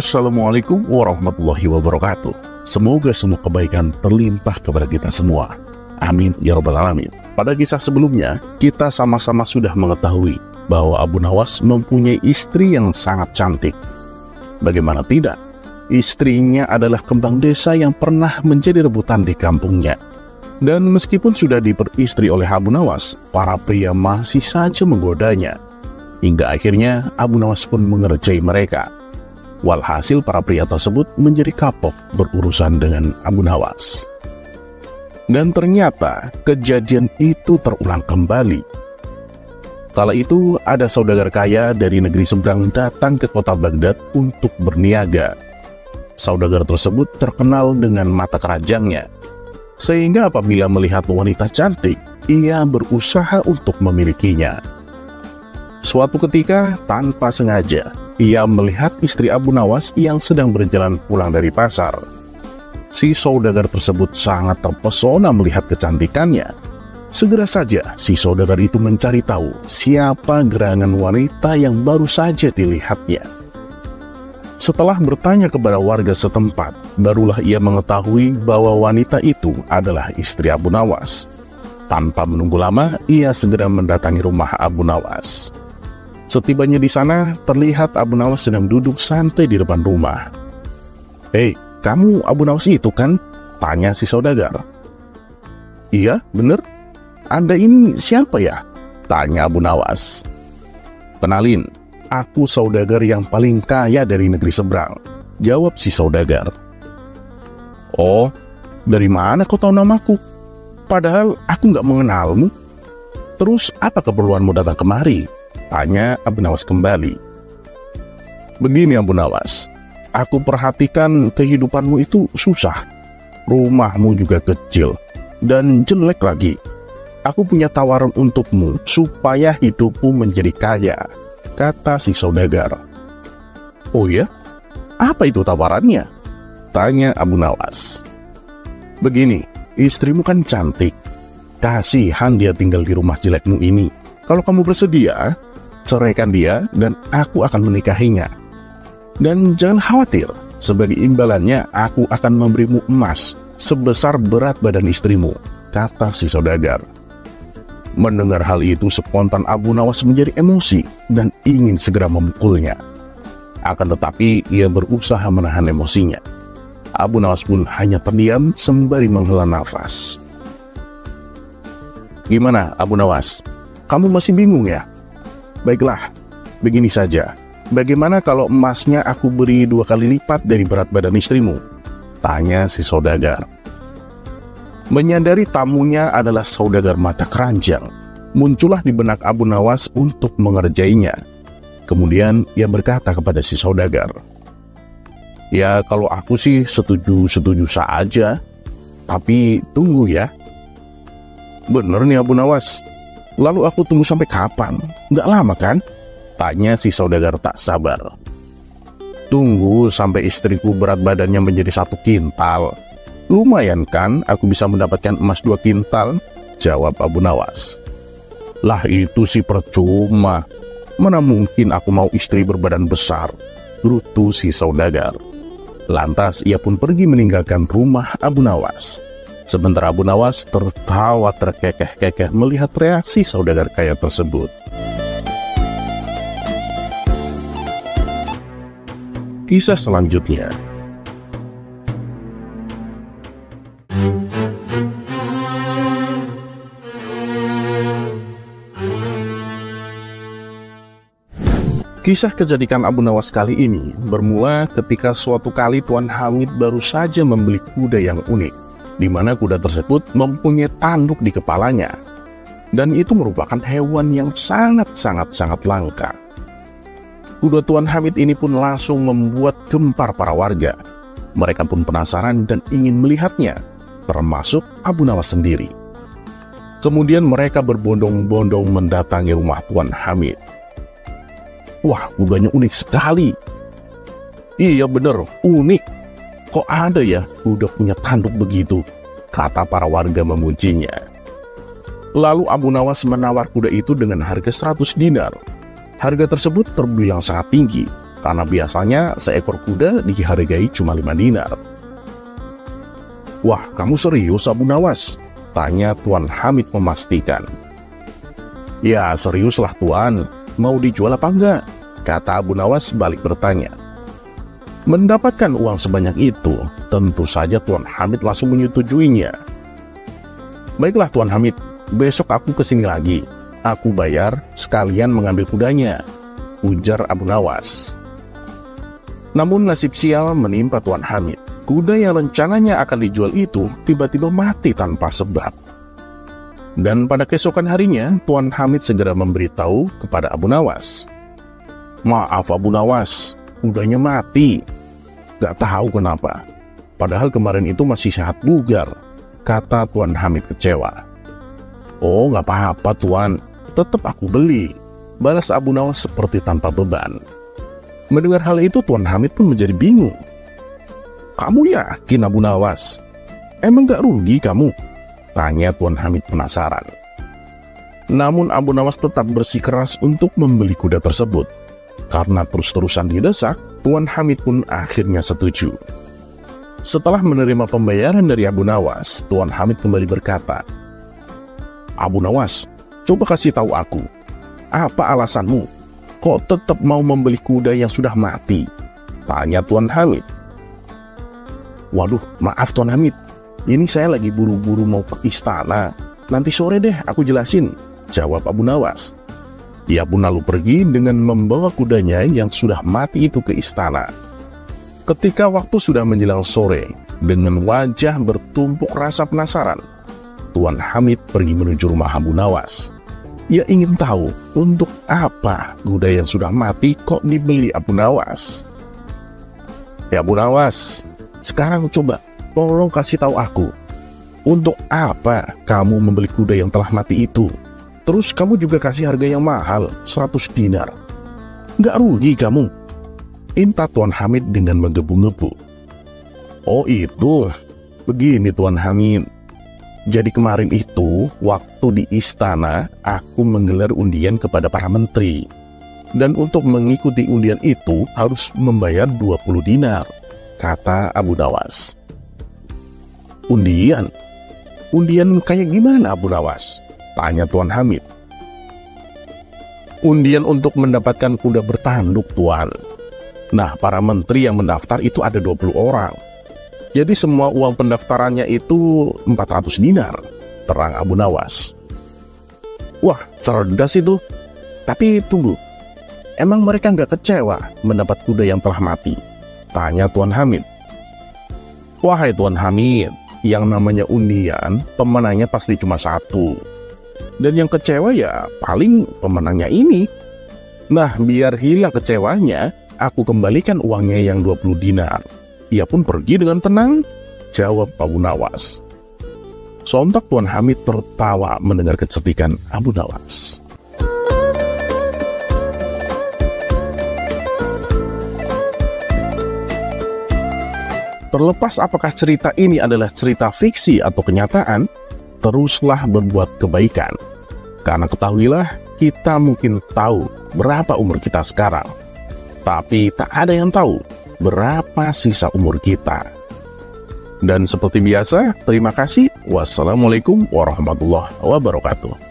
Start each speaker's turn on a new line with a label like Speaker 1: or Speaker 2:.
Speaker 1: Assalamualaikum warahmatullahi wabarakatuh. Semoga semua kebaikan terlimpah kepada kita semua. Amin ya rabbal alamin. Pada kisah sebelumnya, kita sama-sama sudah mengetahui bahwa Abu Nawas mempunyai istri yang sangat cantik. Bagaimana tidak? Istrinya adalah kembang desa yang pernah menjadi rebutan di kampungnya. Dan meskipun sudah diperistri oleh Abu Nawas, para pria masih saja menggodanya. Hingga akhirnya Abu Nawas pun mengerjai mereka. Walhasil para pria tersebut menjadi kapok berurusan dengan Abu Nawas. Dan ternyata kejadian itu terulang kembali. Kala itu ada saudagar kaya dari negeri seberang datang ke kota Baghdad untuk berniaga. Saudagar tersebut terkenal dengan mata keranjangnya, sehingga apabila melihat wanita cantik, ia berusaha untuk memilikinya. Suatu ketika, tanpa sengaja, ia melihat istri Abu Nawas yang sedang berjalan pulang dari pasar. Si saudagar tersebut sangat terpesona melihat kecantikannya. Segera saja si saudagar itu mencari tahu siapa gerangan wanita yang baru saja dilihatnya. Setelah bertanya kepada warga setempat, barulah ia mengetahui bahwa wanita itu adalah istri Abu Nawas. Tanpa menunggu lama, ia segera mendatangi rumah Abu Nawas. Setibanya di sana, terlihat Abu Nawas sedang duduk santai di depan rumah. "Hei, kamu Abu Nawas itu kan?" tanya si saudagar. "Iya, bener. Anda ini siapa ya?" tanya Abu Nawas. "Kenalin, aku saudagar yang paling kaya dari negeri seberang," jawab si saudagar. "Oh, dari mana kau tahu namaku? Padahal aku nggak mengenalmu. Terus apa keperluanmu datang kemari?" tanya Abu Nawas kembali. "Begini Abu Nawas, aku perhatikan kehidupanmu itu susah. Rumahmu juga kecil dan jelek lagi. Aku punya tawaran untukmu supaya hidupmu menjadi kaya," kata si saudagar. "Oh ya? Apa itu tawarannya?" tanya Abu Nawas. "Begini, istrimu kan cantik. Kasihan dia tinggal di rumah jelekmu ini. Kalau kamu bersedia, ceraikan dia dan aku akan menikahinya. Dan jangan khawatir, sebagai imbalannya aku akan memberimu emas sebesar berat badan istrimu," kata si saudagar. Mendengar hal itu, spontan Abu Nawas menjadi emosi dan ingin segera memukulnya. Akan tetapi ia berusaha menahan emosinya. Abu Nawas pun hanya terdiam sembari menghela nafas. "Gimana Abu Nawas? Kamu masih bingung ya? Baiklah, begini saja. Bagaimana kalau emasnya aku beri 2 kali lipat dari berat badan istrimu?" tanya si saudagar. Menyadari tamunya adalah saudagar mata keranjang, muncullah di benak Abu Nawas untuk mengerjainya. Kemudian ia berkata kepada si saudagar, "Ya kalau aku sih setuju saja. Tapi tunggu ya." "Bener nih Abu Nawas. Lalu aku tunggu sampai kapan? Nggak lama kan?" tanya si saudagar tak sabar. "Tunggu sampai istriku berat badannya menjadi 1 kintal. Lumayan kan aku bisa mendapatkan emas 2 kintal, jawab Abu Nawas. "Lah itu sih percuma. Mana mungkin aku mau istri berbadan besar," gerutu si saudagar. Lantas ia pun pergi meninggalkan rumah Abu Nawas. Sementara Abu Nawas tertawa terkekeh-kekeh melihat reaksi saudagar kaya tersebut. Kisah selanjutnya. Kisah kecantikan Abu Nawas kali ini bermula ketika suatu kali Tuan Hamid baru saja membeli kuda yang unik, di mana kuda tersebut mempunyai tanduk di kepalanya. Dan itu merupakan hewan yang sangat langka. Kuda Tuan Hamid ini pun langsung membuat gempar para warga. Mereka pun penasaran dan ingin melihatnya, termasuk Abu Nawas sendiri. Kemudian mereka berbondong-bondong mendatangi rumah Tuan Hamid. "Wah, kudanya unik sekali." "Iya bener, unik. Kok ada ya kuda punya tanduk begitu?" kata para warga memujinya. Lalu Abu Nawas menawar kuda itu dengan harga 100 dinar. Harga tersebut terbilang sangat tinggi, karena biasanya seekor kuda dihargai cuma 5 dinar. Wah, kamu serius Abu Nawas? Tanya Tuan Hamid memastikan. Ya, seriuslah Tuan, mau dijual apa enggak? Kata Abu Nawas balik bertanya. Mendapatkan uang sebanyak itu, tentu saja Tuan Hamid langsung menyetujuinya. Baiklah Tuan Hamid, besok aku kesini lagi. Aku bayar sekalian mengambil kudanya, ujar Abu Nawas. Namun nasib sial menimpa Tuan Hamid. Kuda yang rencananya akan dijual itu tiba-tiba mati tanpa sebab. Dan pada keesokan harinya, Tuan Hamid segera memberitahu kepada Abu Nawas. Maaf Abu Nawas, kudanya mati. Gak tahu kenapa. Padahal kemarin itu masih sehat bugar, kata Tuan Hamid kecewa. Oh, gak apa-apa Tuan, tetap aku beli, balas Abu Nawas seperti tanpa beban. Mendengar hal itu, Tuan Hamid pun menjadi bingung. Kamu yakin Abu Nawas? Emang gak rugi kamu? Tanya Tuan Hamid penasaran. Namun Abu Nawas tetap bersikeras untuk membeli kuda tersebut. Karena terus-terusan didesak, Tuan Hamid pun akhirnya setuju. Setelah menerima pembayaran dari Abu Nawas, Tuan Hamid kembali berkata, Abu Nawas, coba kasih tahu aku, apa alasanmu? Kok tetap mau membeli kuda yang sudah mati? Tanya Tuan Hamid. Waduh, maaf Tuan Hamid, ini saya lagi buru-buru mau ke istana. Nanti sore deh aku jelasin, jawab Abu Nawas. Ia pun lalu pergi dengan membawa kudanya yang sudah mati itu ke istana. Ketika waktu sudah menjelang sore, dengan wajah bertumpuk rasa penasaran, Tuan Hamid pergi menuju rumah Abu Nawas. Ia ingin tahu untuk apa kuda yang sudah mati kok dibeli Abu Nawas. Ya Abu Nawas, sekarang coba tolong kasih tahu aku, untuk apa kamu membeli kuda yang telah mati itu? Terus kamu juga kasih harga yang mahal, 100 dinar. Nggak rugi kamu? Inta Tuan Hamid dengan menggebu-gebu. Oh itu, begini Tuan Hamid. Jadi kemarin itu, waktu di istana, aku menggelar undian kepada para menteri. Dan untuk mengikuti undian itu, harus membayar 20 dinar, kata Abu Nawas. Undian? Undian kayak gimana Abu Nawas? Tanya Tuan Hamid. Undian untuk mendapatkan kuda bertanduk Tuan. Nah, para menteri yang mendaftar itu ada 20 orang. Jadi semua uang pendaftarannya itu 400 dinar, terang Abu Nawas. Wah, cerdas itu. Tapi tunggu, emang mereka nggak kecewa mendapat kuda yang telah mati? Tanya Tuan Hamid. Wahai Tuan Hamid, yang namanya undian, pemenangnya pasti cuma satu. Dan yang kecewa ya paling pemenangnya ini. Nah, biar hilang kecewanya, aku kembalikan uangnya yang 20 dinar. Ia pun pergi dengan tenang, jawab Abu Nawas. Sontak Tuan Hamid tertawa mendengar kecerdikan Abu Nawas. Terlepas apakah cerita ini adalah cerita fiksi atau kenyataan, teruslah berbuat kebaikan. Karena ketahuilah, kita mungkin tahu berapa umur kita sekarang, tapi tak ada yang tahu berapa sisa umur kita. Dan seperti biasa, terima kasih. Wassalamualaikum warahmatullahi wabarakatuh.